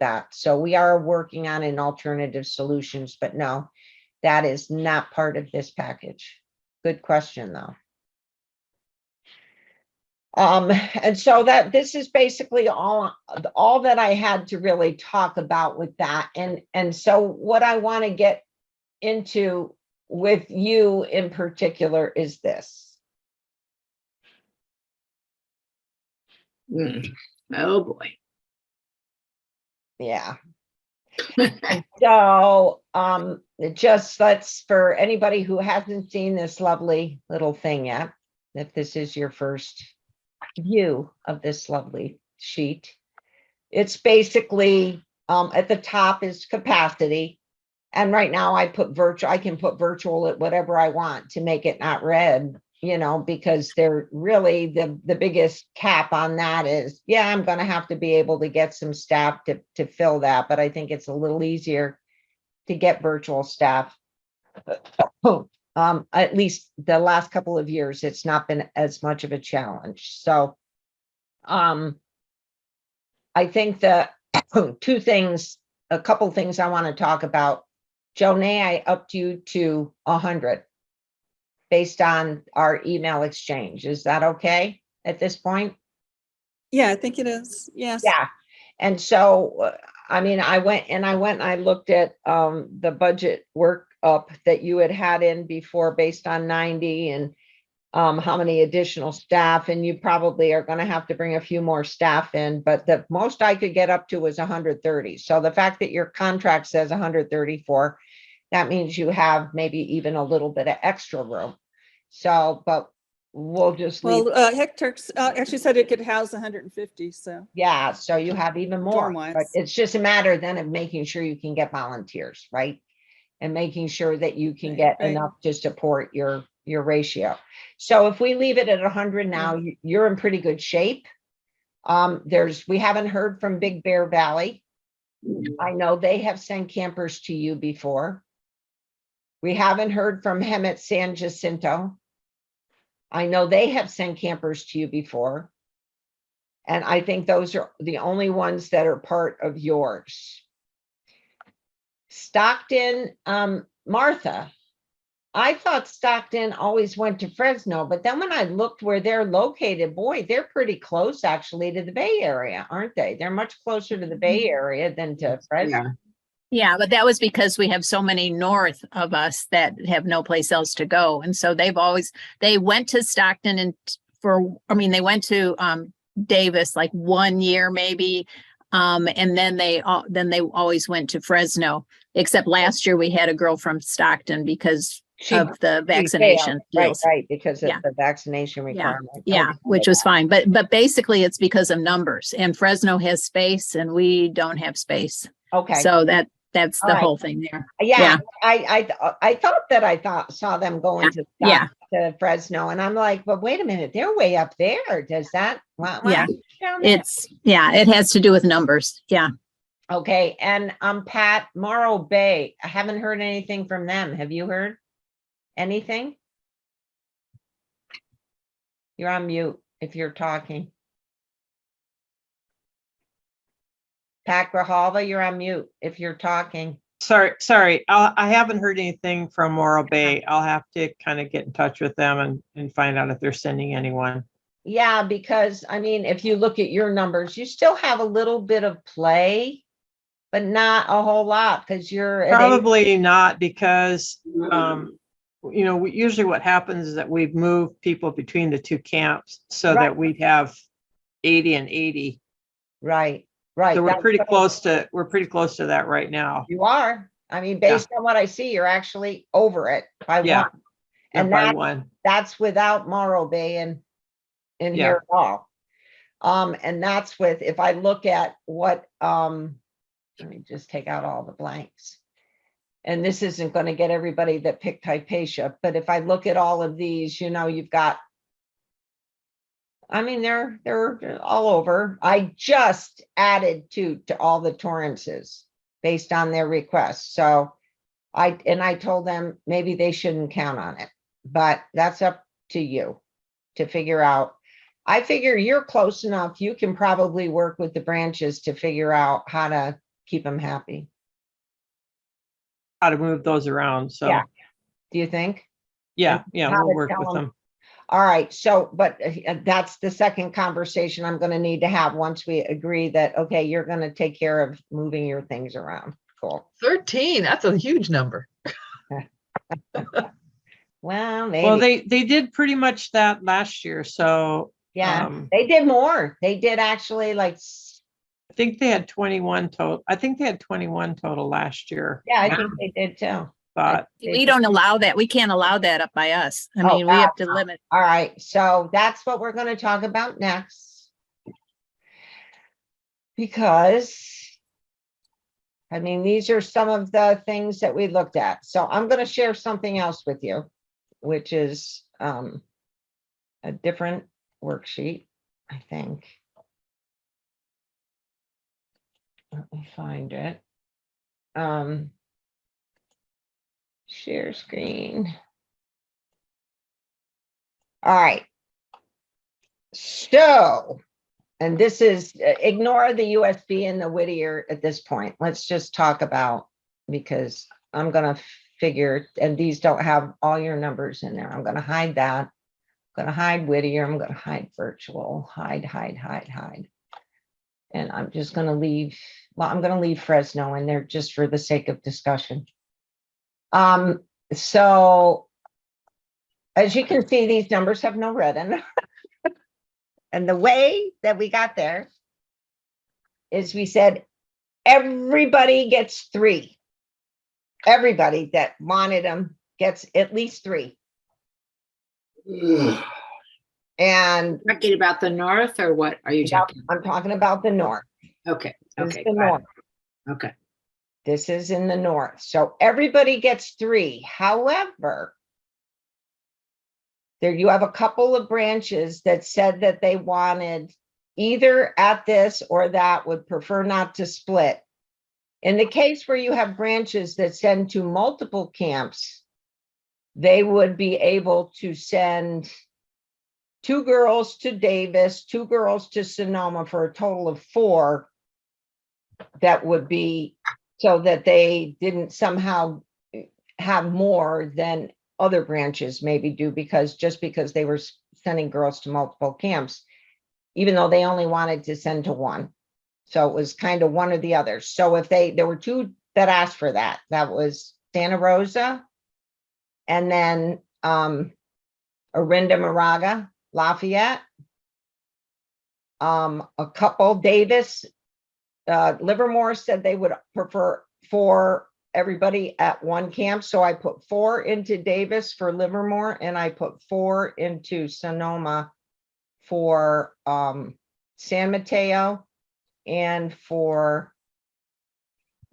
that. So we are working on an alternative solutions, but no, that is not part of this package. Good question, though. And so that this is basically all that I had to really talk about with that. And so what I want to get into with you in particular is this. Oh boy. Yeah. So just let's, for anybody who hasn't seen this lovely little thing yet, if this is your first view of this lovely sheet, it's basically at the top is capacity, and right now I put virtual. I can put virtual at whatever I want to make it not red, you know, because they're really the biggest cap on that is, yeah, I'm going to have to be able to get some staff to fill that, but I think it's a little easier to get virtual staff. At least the last couple of years, it's not been as much of a challenge. So I think that a couple things I want to talk about. Jonay, I upped you to 100 based on our email exchange. Is that okay at this point? Yeah, I think it is. Yes. Yeah. And so, I mean, I went and I looked at the budget work up that you had in before based on 90 and how many additional staff, and you probably are going to have to bring a few more staff in, but the most I could get up to was 130. So the fact that your contract says 134, that means you have maybe even a little bit of extra room. So, but we'll just leave. Well, Hector actually said it could house 150. So yeah, so you have even more, but it's just a matter then of making sure you can get volunteers, right? And making sure that you can get enough to support your ratio. So if we leave it at 100 now, you're in pretty good shape. We haven't heard from Big Bear Valley. I know they have sent campers to you before. We haven't heard from Hemet San Jacinto. I know they have sent campers to you before. And I think those are the only ones that are part of yours. Stockton, Martha, I thought Stockton always went to Fresno, but then when I looked where they're located, boy, they're pretty close actually to the Bay Area, aren't they? They're much closer to the Bay Area than to Fresno. Yeah, but that was because we have so many north of us that have no place else to go. And so they went to Stockton and they went to Davis like 1 year maybe. And then they always went to Fresno, except last year we had a girl from Stockton because of the vaccination deals. Right, because of the vaccination requirement. Yeah, which was fine. But basically it's because of numbers, and Fresno has space and we don't have space. Okay. So that's the whole thing there. Yeah. I thought saw them going to Fresno, and I'm like, but wait a minute, they're way up there. Does that? It has to do with numbers. Yeah. Okay. And Pat, Morro Bay, I haven't heard anything from them. Have you heard anything? You're on mute if you're talking. Pat Grijalva, you're on mute if you're talking. Sorry. I haven't heard anything from Morro Bay. I'll have to kind of get in touch with them and find out if they're sending anyone. Yeah, because I mean, if you look at your numbers, you still have a little bit of play, but not a whole lot because you're probably not, because usually what happens is that we've moved people between the two camps so that we'd have 80 and 80. Right. So we're pretty close to that right now. You are. I mean, based on what I see, you're actually over it by one. And by one. That's without Morro Bay in here at all. And that's with, if I look at what let me just take out all the blanks. And this isn't going to get everybody that picked Hypatia, but if I look at all of these, you've got, I mean, they're all over. I just added to all the Torrances based on their requests. So I told them maybe they shouldn't count on it, but that's up to you to figure out. I figure you're close enough. You can probably work with the branches to figure out how to keep them happy. How to move those around, so. Yeah. Do you think? Yeah, How we'll to work tell with them. All right, so, but that's the second conversation I'm gonna need to have once we agree that, okay, you're gonna take care of moving your things around. Cool. 13, that's a huge number. Well, Well, maybe, they did pretty much that last year, so. yeah, they did more. They did actually like, I think they had 21 total. I think they had 21 total last year. yeah, I think they did too. But We don't allow that. We can't allow that up by us. I Oh, mean, we have God, to no. limit. All right, so that's what we're gonna talk about next. Because, I mean, these are some of the things that we looked at. So I'm gonna share something else with you, which is a different worksheet, I think. Let me find it. Share screen. All right. So, and this is, ignore the USB and the Whittier at this point. Let's just talk about, because I'm gonna figure, and these don't have all your numbers in there. I'm gonna hide that. I'm gonna hide Whittier. I'm gonna hide virtual, hide. And I'm just gonna leave, well, I'm gonna leave Fresno in there just for the sake of discussion. So as you can see, these numbers have no red in them. And the way that we got there is we said, everybody gets 3. Everybody that wanted them gets at least 3. And Talking about the north or what are you talking? I'm talking about the north. Okay, This is okay, the got north. it. Okay. This is in the north. So everybody gets 3. However, there you have a couple of branches that said that they wanted either at this or that, would prefer not to split. In the case where you have branches that send to multiple camps, they would be able to send 2 girls to Davis, 2 girls to Sonoma, for a total of 4. That would be so that they didn't somehow have more than other branches maybe do, because just because they were sending girls to multiple camps, even though they only wanted to send to 1. So it was kind of one or the other. So if there were 2 that asked for that, that was Santa Rosa and then Orinda Moraga, Lafayette, a couple, Davis, Livermore said they would prefer 4 everybody at 1 camp. So I put 4 into Davis for Livermore, and I put 4 into Sonoma for San Mateo and for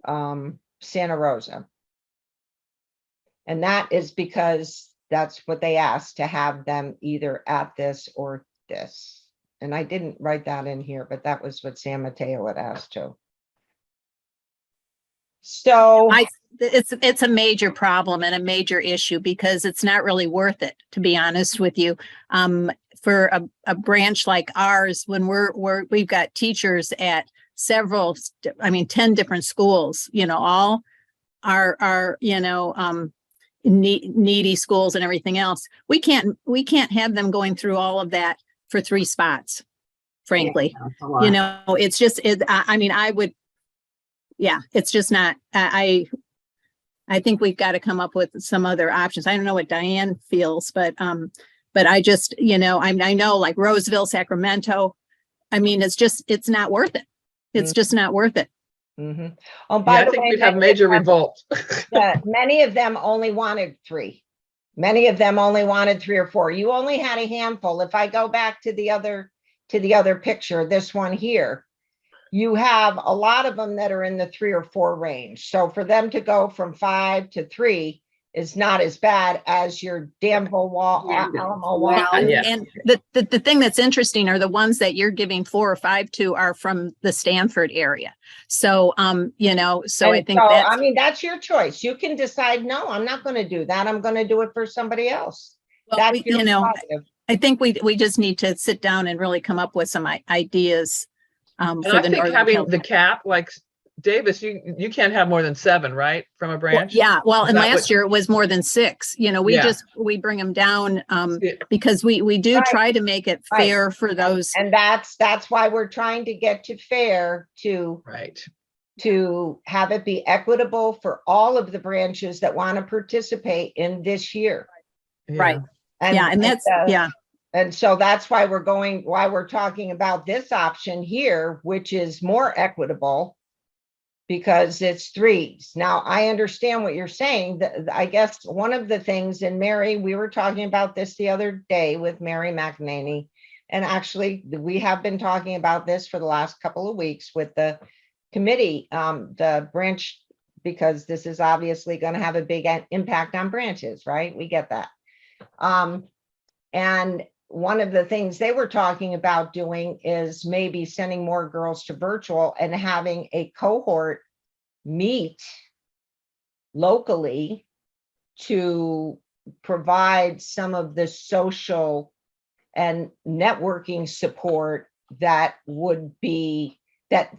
Santa Rosa. And that is because that's what they asked, to have them either at this or this. And I didn't write that in here, but that was what San Mateo had asked too. So It's a major problem and a major issue, because it's not really worth it, to be honest with you. For a branch like ours, when we've got teachers at several, 10 different schools, all are needy schools and everything else. We can't have them going through all of that for 3 spots, frankly. Yeah, It's just, I would, yeah, it's just not, I think we've got to come up with some other options. I don't know what Diane feels, but I just, I know like Roseville, Sacramento, it's not worth it. It's just not worth it. Mm-hmm. Oh, Yeah, by I the think way, we'd have major revolt. many of them only wanted 3. Many of them only wanted 3 or 4. You only had a handful. If I go back to the other picture, this one here, you have a lot of them that are in the 3 or 4 range. So for them to go from 5 to 3 is not as bad as your Danville wall, Yeah. Alamo wall. Well, Yeah. And the thing that's interesting are the ones that you're giving 4 or 5 to are from the Stanford area. So, so I think that's your choice. You can decide, no, I'm not going to do that. I'm going to do it for somebody else. well, That's your prerogative. I think we just need to sit down and really come up with some ideas. And For I the think Northern having California. the cap, like Davis, you can't have more than 7, right? From a Well, branch? yeah, well, Is and that last what- year it was more than 6, Yeah. we bring them down, Yeah. because we do Right. try to make it Right. fair for those. And that's why we're trying to get to fair Right. to have it be equitable for all of the branches that want to participate in this year. Right. Yeah. Yeah, and that's, yeah, And so that's why we're talking about this option here, which is more equitable because it's 3s. Now, I understand what you're saying. I guess one of the things, and Mary, we were talking about this the other day with Mary McNaney, and actually we have been talking about this for the last couple of weeks with the committee, the branch, because this is obviously going to have a big impact on branches, right? We get that. And one of the things they were talking about doing is maybe sending more girls to virtual and having a cohort meet locally to provide some of the social and networking support that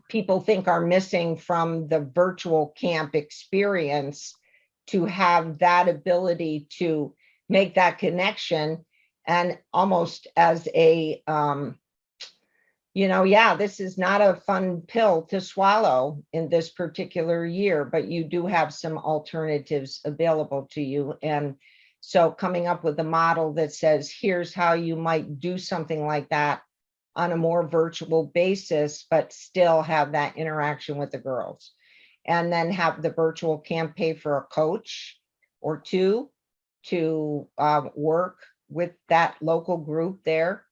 people think are missing from the virtual camp experience, to have that ability to make that connection. And almost as a, this is not a fun pill to swallow in this particular year, but you do have some alternatives available to you. And so coming up with a model that says, here's how you might do something like that on a more virtual basis, but still have that interaction with the girls. And then have the virtual camp pay for a coach or 2 to work with that local group there.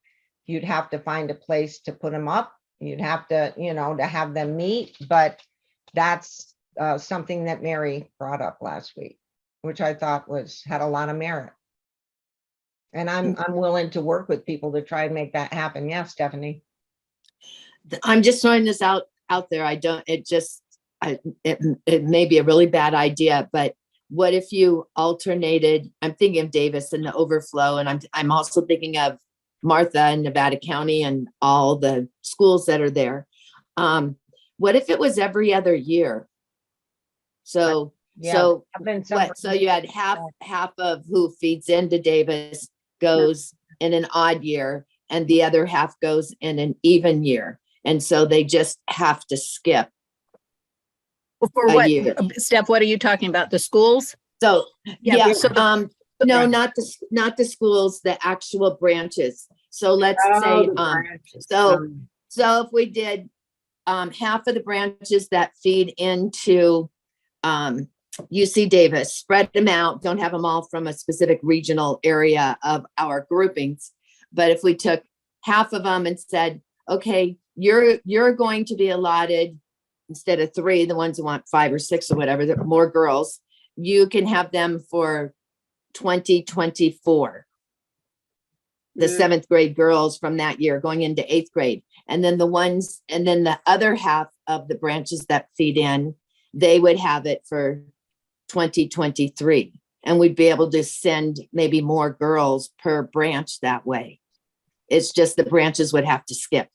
You'd have to find a place to put them up. You'd have to, to have them meet, but that's something that Mary brought up last week, which I thought had a lot of merit. And I'm willing to work with people to try and make that happen. Yes, Stephanie. I'm just throwing this out there. It may be a really bad idea, but what if you alternated? I'm thinking of Davis and the overflow, and I'm also thinking of Martha and Nevada County and all the schools that are there. What if it was every other year? So you had half of who feeds into Davis goes in an odd year, and the other half goes in an even year, and so they just have to skip. For what, Steph, what are you talking about? The schools? So, yeah, so no, not the schools, the actual branches. So let's say, so if we did half of the branches that feed into UC Davis, spread them out, don't have them all from a specific regional area of our groupings. But if we took half of them and said, okay, you're going to be allotted, instead of 3, the ones who want 5 or 6 or whatever, the more girls, you can have them for 2024. The 7th grade girls from that year going into 8th grade. And then the other half of the branches that feed in, they would have it for 2023. And we'd be able to send maybe more girls per branch that way. It's just the branches would have to skip.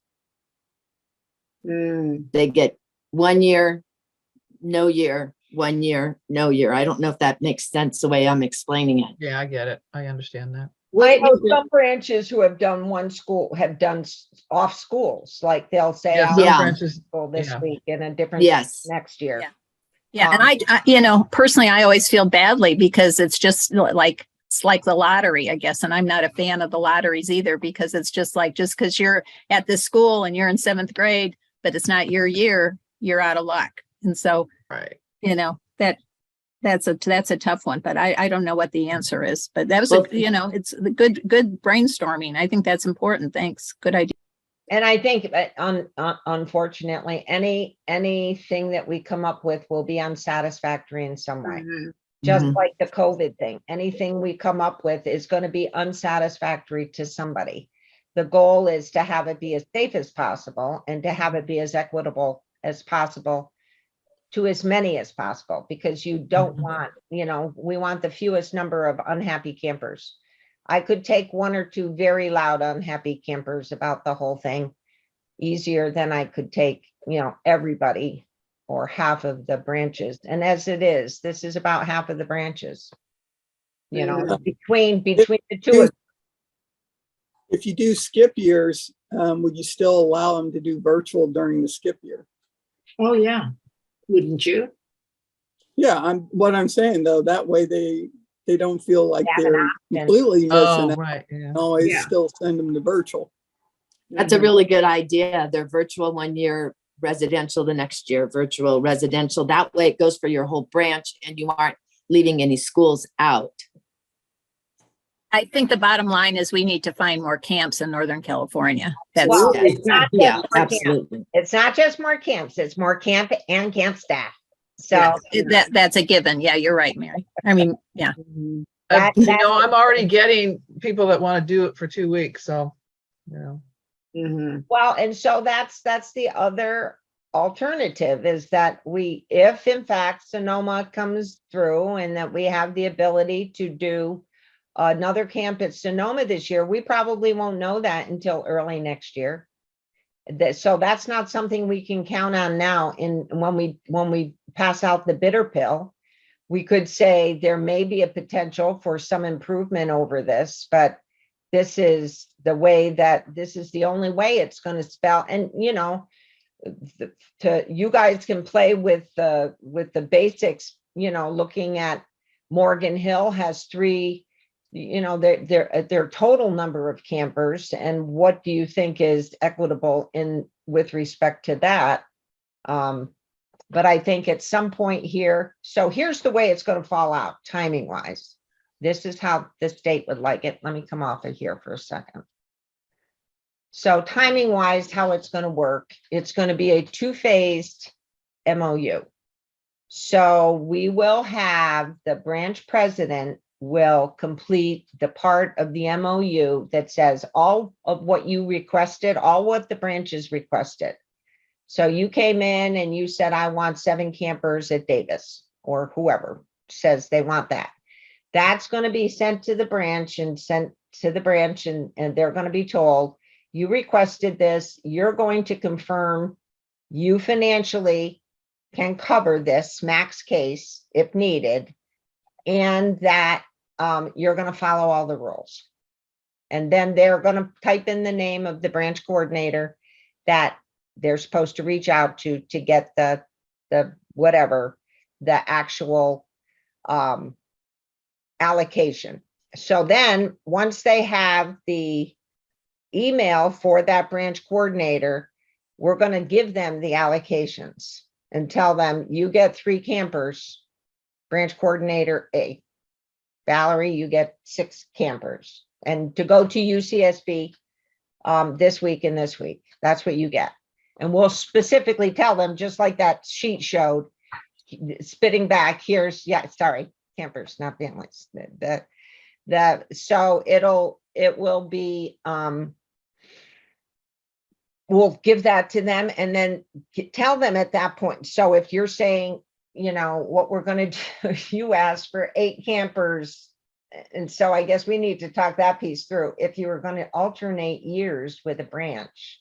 They get 1 year, no year, 1 year, no year. I don't know if that makes sense the way I'm explaining it. Yeah, I get it. I understand that. I know some branches who have done have done off schools, like they'll say, Yeah, some branches school this yeah. week and a different next year. Yeah. And I personally, I always feel badly because it's just like, it's like the lottery, I guess. And I'm not a fan of the lotteries either, because it's just because you're at this school and you're in 7th grade, but it's not your year, you're out of luck. And so, right. That's a tough one, but I don't know what the answer is, but that was it's the good brainstorming. I think that's important. Thanks. Good idea. And I think unfortunately, anything that we come up with will be unsatisfactory in some way. Just like the COVID thing, anything we come up with is going to be unsatisfactory to somebody. The goal is to have it be as safe as possible and to have it be as equitable as possible to as many as possible, because you don't want, we want the fewest number of unhappy campers. I could take 1 or 2 very loud, unhappy campers about the whole thing easier than I could take, everybody or half of the branches. And as it is, this is about half of the branches. You know, between the two of If you do skip years, would you still allow them to do virtual during the skip year? Oh, yeah. Wouldn't you? Yeah, what I'm saying though, that way they don't feel like Have an they're option. completely Oh, missing out. right, yeah. Always Yeah. still send them to virtual. That's a really good idea. They're virtual 1 year, residential the next year, virtual, residential. That way it goes for your whole branch and you aren't leaving any schools out. I think the bottom line is we need to find more camps in Northern California. That's, Well, Absolutely. it's not just Yeah, more camp. absolutely. It's not just more camps, it's more camp and camp staff. So Yeah. that's a given. Yeah, you're right, Mary. I mean, yeah. That- You that- know, I'm already getting people that want to do it for 2 weeks, so, you know. Mhm. well, and so that's the other alternative is that if in fact Sonoma comes through and that we have the ability to do another camp at Sonoma this year, we probably won't know that until early next year. So that's not something we can count on now. When we pass out the bitter pill, we could say there may be a potential for some improvement over this, but this is the only way it's going to spell. And you know, you guys can play with the basics. You know, looking at Morgan Hill has 3. You know, their total number of campers, and what do you think is equitable with respect to that? But I think at some point here, so here's the way it's going to fall out timing wise. This is how the state would like it. Let me come off of here for a second. So timing wise, how it's going to work, it's going to be a 2-phased MOU. So we will have the branch president will complete the part of the MOU that says all of what you requested, all what the branches requested. So you came in and you said, I want 7 campers at Davis, or whoever says they want that. That's going to be sent to the branch and they're going to be told, you requested this, you're going to confirm you financially can cover this max case if needed, and that you're going to follow all the rules. And then they're going to type in the name of the branch coordinator that they're supposed to reach out to get the whatever, the actual allocation. So then once they have the email for that branch coordinator, we're going to give them the allocations and tell them you get 3 campers, branch coordinator A. Valerie, you get 6 campers. And to go to UCSB this week and this week, that's what you get. And we'll specifically tell them, just like that sheet showed, spitting back, here's, campers, not families. So it will be, we'll give that to them and then tell them at that point. So if you're saying, you know, what we're going to do, you asked for 8 campers. And so I guess we need to talk that piece through. If you were going to alternate years with a branch,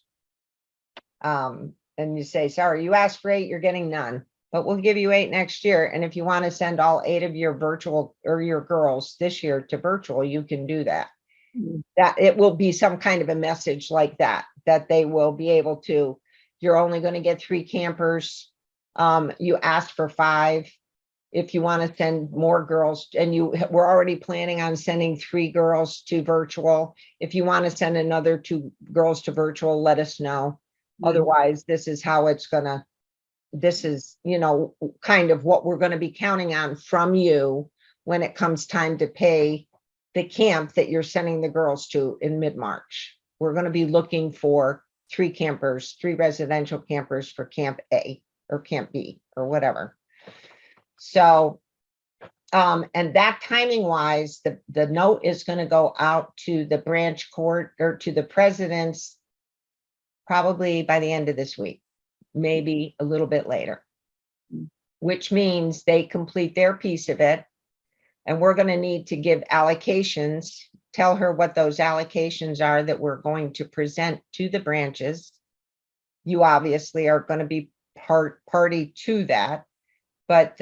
and you say, sorry, you asked for 8, you're getting none, but we'll give you 8 next year. And if you want to send all 8 of your virtual or your girls this year to virtual, you can do that. That it will be some kind of a message like that they will be able to, you're only going to get 3 campers. You asked for 5. If you want to send more girls, and we're already planning on sending 3 girls to virtual. If you want to send another 2 girls to virtual, let us know. Otherwise, this is how it's gonna, this is, you know, kind of what we're going to be counting on from you when it comes time to pay the camp that you're sending the girls to in mid-March. We're going to be looking for 3 campers, 3 residential campers for Camp A or Camp B or whatever. So, and that timing wise, the note is going to go out to the branch court or to the presidents probably by the end of this week, maybe a little bit later, which means they complete their piece of it. And we're going to need to give allocations, tell her what those allocations are that we're going to present to the branches. You obviously are going to be party to that. But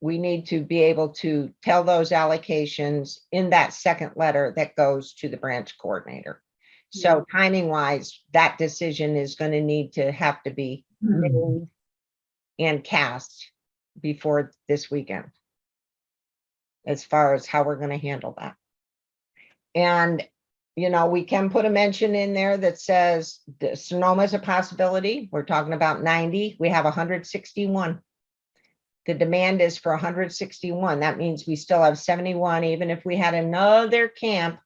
we need to be able to tell those allocations in that second letter that goes to the branch coordinator. So timing wise, that decision is going to have to be made and cast before this weekend, as far as how we're going to handle that. And, you know, we can put a mention in there that says the Sonoma is a possibility. We're talking about 90. We have 161. The demand is for 161. That means we still have 71, even if we had another camp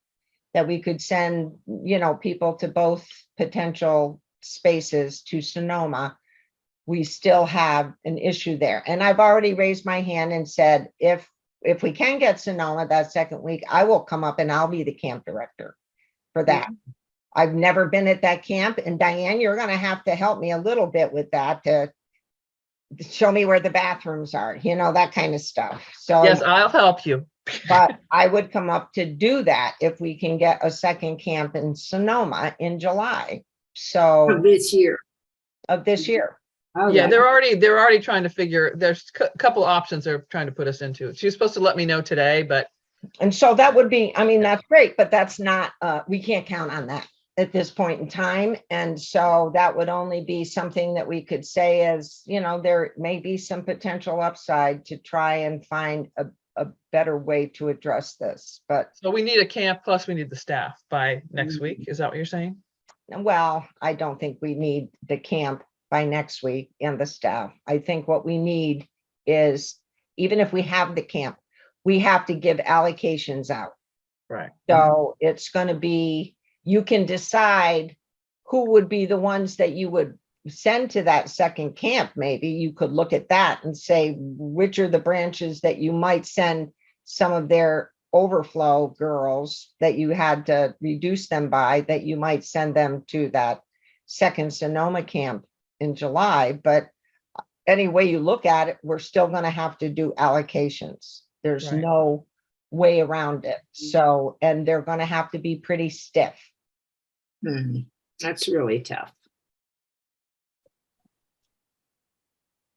that we could send, you know, people to both potential spaces to Sonoma. We still have an issue there. And I've already raised my hand and said, if we can get Sonoma that second week, I will come up and I'll be the camp director for that. I've never been at that camp. And Diane, you're going to have to help me a little bit with that to show me where the bathrooms are, you know, that kind of stuff. So Yes, I'll help you. but I would come up to do that if we can get a second camp in Sonoma in July. So Of this year. of this year. Oh, Yeah, that- they're already trying to figure, there's a couple options they're trying to put us into. She was supposed to let me know today, but And so that would be, I mean, that's great, but that's not, we can't count on that at this point in time. And so that would only be something that we could say as, you know, there may be some potential upside to try and find a better way to address this. But so we need a camp plus we need the staff by next week. Is that what you're saying? well, I don't think we need the camp by next week and the staff. I think what we need is, even if we have the camp, we have to give allocations out. Right. So it's going to be, you can decide who would be the ones that you would send to that second camp. Maybe you could look at that and say, which are the branches that you might send some of their overflow girls that you had to reduce them by, that you might send them to that second Sonoma camp in July. But any way you look at it, we're still going to have to do allocations. There's Right. no way around it. So, and they're going to have to be pretty stiff. That's really tough.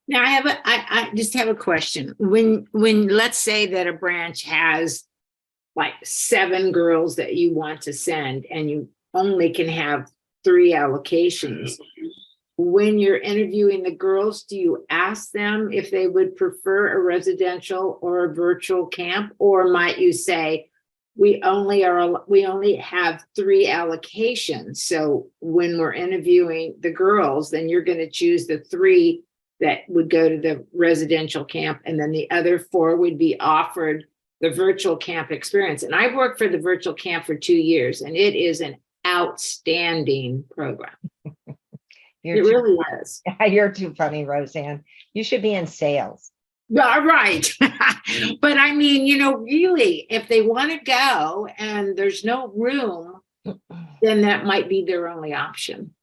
Now I just have a question. When let's say that a branch has like 7 girls that you want to send and you only can have 3 allocations. When you're interviewing the girls, do you ask them if they would prefer a residential or a virtual camp? Or might you say, we only have 3 allocations. So when we're interviewing the girls, then you're going to choose the 3 that would go to the residential camp, and then the other 4 would be offered the virtual camp experience. And I've worked for the virtual camp for 2 years, and it is an outstanding program. It really is. You're too funny, Roseanne. You should be in sales. Yeah, right. But I mean, you know, really, if they want to go and there's no room, then that might be their only option.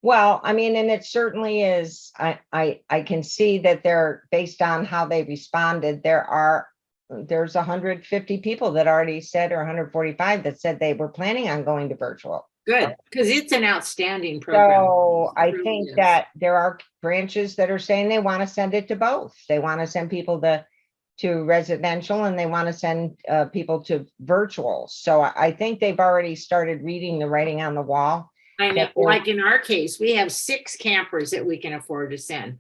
Well, I mean, and it certainly is. I can see that they're, based on how they responded, there's 150 people that already said, or 145 that said they were planning on going to virtual. Good, because it's an outstanding program. So I It really think is. that there are branches that are saying they want to send it to both. They want to send people to residential, and they want to send people to virtual. So I think they've already started reading the writing on the wall. I know, like in our case, we have 6 campers that we can afford to send.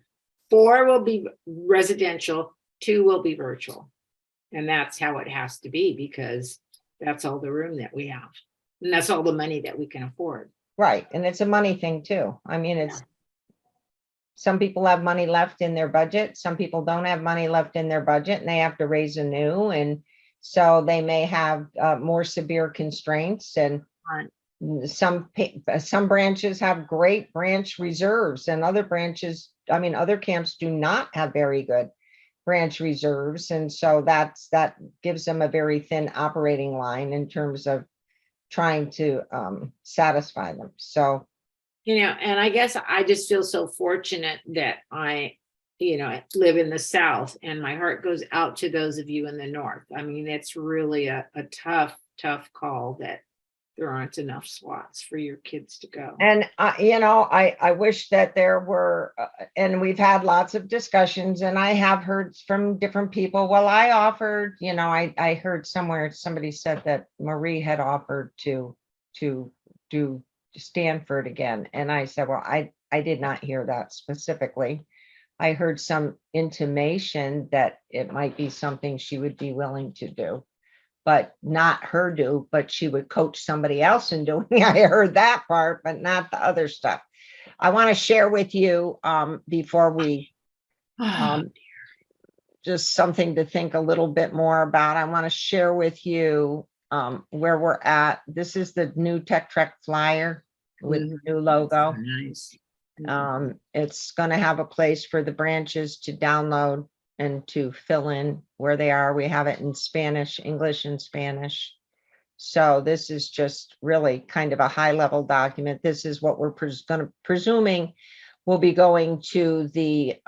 4 will be residential, 2 will be virtual. And that's how it has to be, because that's all the room that we have. And that's all the money that we can afford. Right. And it's a money thing too. I mean, some people have money left in their budget. Some people don't have money left in their budget, and they have to raise anew. And so they may have more severe constraints. And Right. some branches have great branch reserves, and other branches, I mean, other camps do not have very good branch reserves. And so that gives them a very thin operating line in terms of trying to satisfy them. So, You know, and I guess I just feel so fortunate that I live in the South, and my heart goes out to those of you in the North. I mean, it's really a tough call that there aren't enough slots for your kids to go. And, I wish that there were, and we've had lots of discussions, and I have heard from different people. Well, I offered, I heard somewhere, somebody said that Marie had offered to do Stanford again. And I said, well, I did not hear that specifically. I heard some intimation that it might be something she would be willing to do, but not her do, but she would coach somebody else in doing. I heard that part, but not the other stuff. I want to share with you before we just something to think a little bit more about. I want to share with you where we're at. This is the new Tech Trek flyer with the new logo. Nice. It's going to have a place for the branches to download and to fill in where they are. We have it in Spanish, English, and Spanish. So this is just really kind of a high level document. This is what we're presuming will be going to the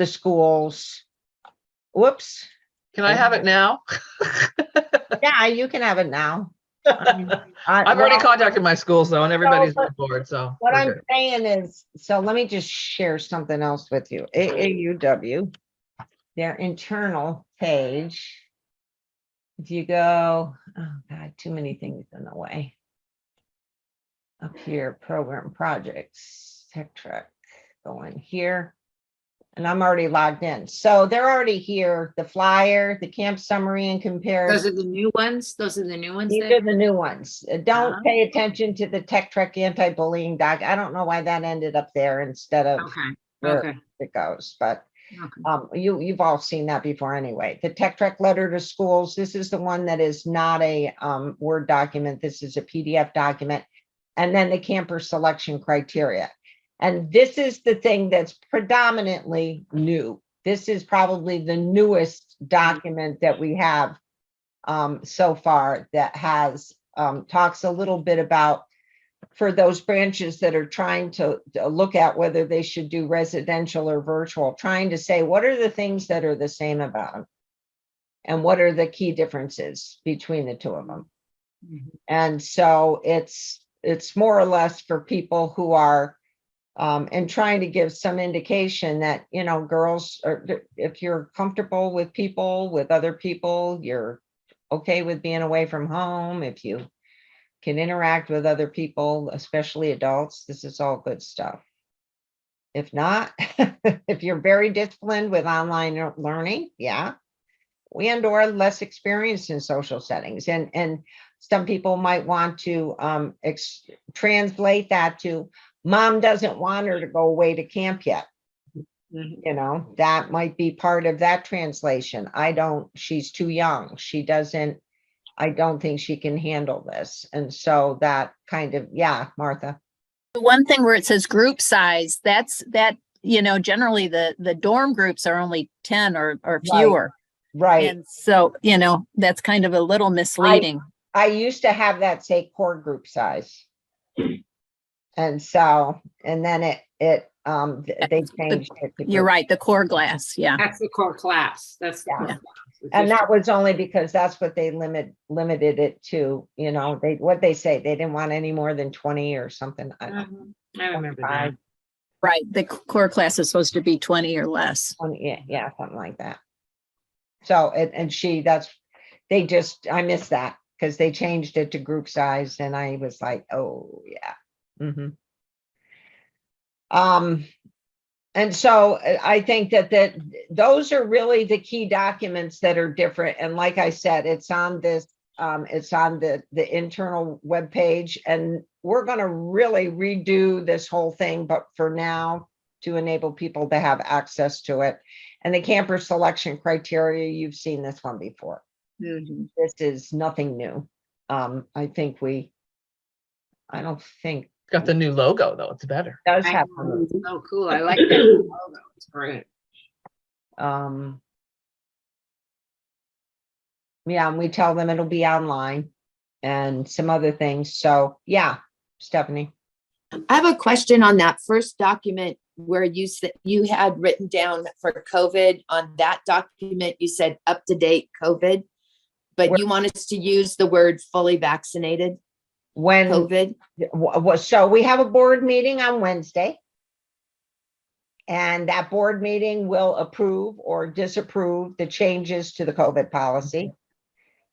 schools. Whoops. Can I have it now? Yeah, you can have it now. I've already contacted my schools though, and everybody's on board, so. What we're I'm good. saying is, so let me just share something else with you. AAUW, their internal page. If you go, oh God, too many things in the way. Up here, program projects, Tech Trek, go in here. And I'm already logged in. So they're already here. The flyer, the camp summary and compare. Those are the new ones? Those are the new ones? These there? are the new ones. Don't Oh. pay attention to the Tech Trek anti-bullying doc. I don't know why that ended up there instead of Okay, where okay, it goes, but okay. you've all seen that before anyway. The Tech Trek letter to schools. This is the one that is not a Word document. This is a PDF document. And then the camper selection criteria. And this is the thing that's predominantly new. This is probably the newest document that we have so far that has talks a little bit about for those branches that are trying to look at whether they should do residential or virtual, trying to say what are the things that are the same about them and what are the key differences between the two of them. Mhm. And so it's more or less for people who are and trying to give some indication that, girls are, if you're comfortable with people, with other people, you're okay with being away from home, if you can interact with other people, especially adults, this is all good stuff. If not, if you're very disciplined with online learning, yeah, and/or less experienced in social settings. And some people might want to translate that to mom doesn't want her to go away to camp yet. Mhm. That might be part of that translation. She's too young. I don't think she can handle this. And so that kind of, yeah, Martha. The one thing where it says group size, generally the dorm groups are only 10 or fewer. Right. And so, that's kind of a little misleading. I used to have that say core group size. And so, and then they changed it. You're right, the core glass, yeah. That's the core class. That's the Yeah. core class. And that was only because that's what they limited it to, what they say, they didn't want any more than 20 or something. I don't know. I remember that. Right, the core class is supposed to be 20 or less. 20, yeah, something like that. So, I missed that because they changed it to group size and I was like, oh yeah. Mm-hmm. And so I think that those are really the key documents that are different. And like I said, it's on this, it's on the internal webpage, and we're going to really redo this whole thing, but for now, to enable people to have access to it. And the camper selection criteria, you've seen this one before. Mhm. This is nothing new. I don't think Got the new logo though, it's better. does I have know, it's so cool. I like that logo. It's great. Yeah, and we tell them it'll be online and some other things. So yeah, Stephanie. I have a question on that first document where you said you had written down for COVID. On that document, you said up to date COVID, but you want us to use the word fully vaccinated When, COVID? so we have a board meeting on Wednesday. And that board meeting will approve or disapprove the changes to the COVID policy.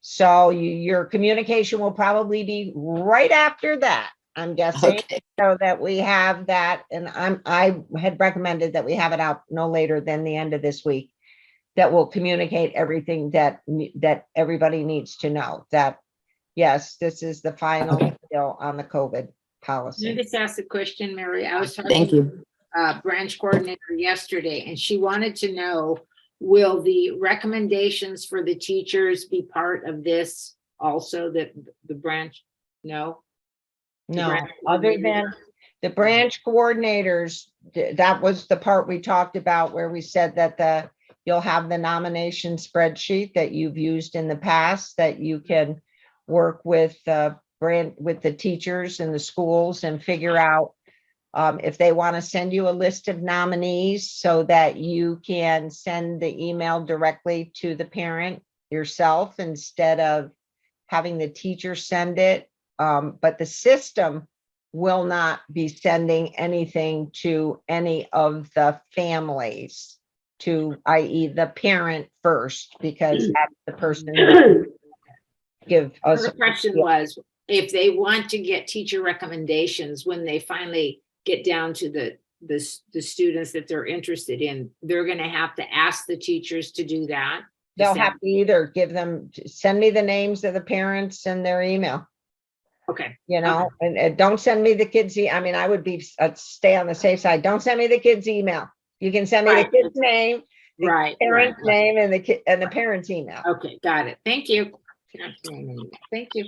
So your communication will probably be right after that, I'm guessing, Okay, so that we have that. And I had recommended that we have it out no later than the end of this week. That will communicate everything that everybody needs to know, that yes, this is the final deal on the COVID Can I policy. just ask a question, Mary? I was thank talking to you. branch coordinator yesterday, and she wanted to know, will the recommendations for the teachers be part of this also, that the branch? No? No, branch other coordinators? than the branch coordinators, that was the part we talked about where we said that you'll have the nomination spreadsheet that you've used in the past, that you can work with with the teachers in the schools and figure out if they want to send you a list of nominees so that you can send the email directly to the parent yourself instead of having the teacher send it. But the system will not be sending anything to any of the families, to, i.e. the parent first, because that's the person who give us. The question was, if they want to get teacher recommendations, when they finally get down to the students that they're interested in, they're going to have to ask the teachers to do that. They'll have to either send me the names of the parents and their email. Okay. You know, and don't send me the kids. I mean, I would be stay on the safe side. Don't send me the kid's email. You can send me the kid's name, the Right. parent's name, and the parent's email. Okay, got it. Thank you. Thank you.